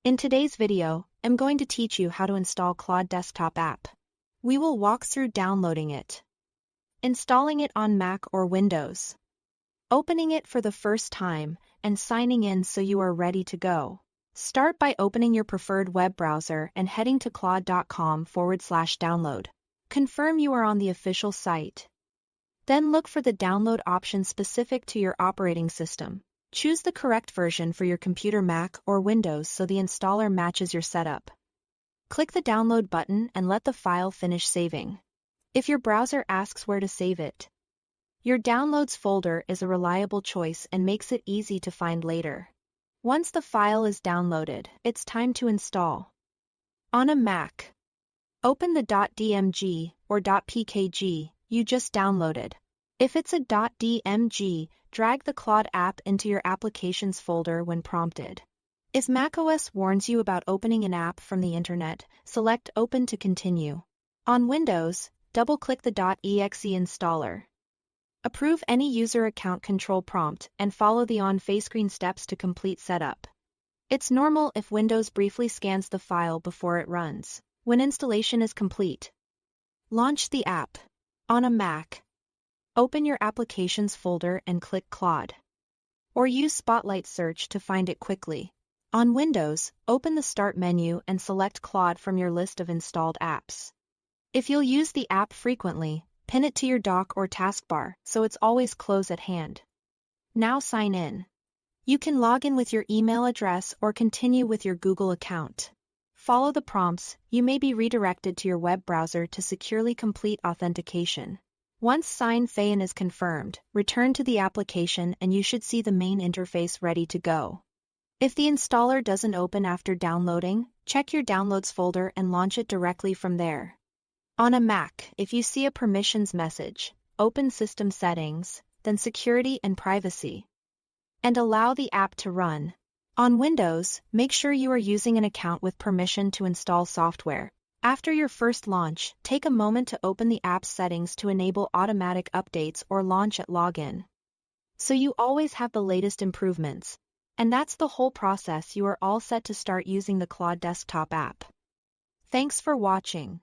In today's video, I'm going to teach you how to install Claude desktop app. We will walk through downloading it, installing it on Mac or Windows, opening it for the first time, and signing in so you are ready to go. Start by opening your preferred web browser and heading to claude.com/download. Confirm you are on the official site. Then look for the download option specific to your operating system. Choose the correct version for your computer, Mac or Windows, so the installer matches your setup. Click the download button and let the file finish saving. If your browser asks where to save it, your downloads folder is a reliable choice and makes it easy to find later. Once the file is downloaded, it's time to install. On a Mac, open the .dmg or .pkg you just downloaded. If it's a .dmg, drag the Claude app into your Applications folder when prompted. If macOS warns you about opening an app from the internet, select Open to continue. On Windows, double-click the .exe installer. Approve any user account control prompt and follow the on-face-screen steps to complete setup. It's normal if Windows briefly scans the file before it runs. When installation is complete, launch the app. On a Mac, open your Applications folder and click Claude, or use Spotlight Search to find it quickly. On Windows, open the Start menu and select Claude from your list of installed apps. If you'll use the app frequently, pin it to your dock or taskbar so it's always close at hand. Now sign in. You can log in with your email address or continue with your Google account. Follow the prompts. You may be redirected to your web browser to securely complete authentication. Once sign-in is confirmed, return to the application and you should see the main interface ready to go. If the installer doesn't open after downloading, check your Downloads folder and launch it directly from there. On a Mac, if you see a permissions message, open System Settings, then Security and Privacy, and allow the app to run. On Windows, make sure you are using an account with permission to install software. After your first launch, take a moment to open the app's settings to enable automatic updates or launch at login, so you always have the latest improvements. And that's the whole process. You are all set to start using the Claude desktop app. Thanks for watching.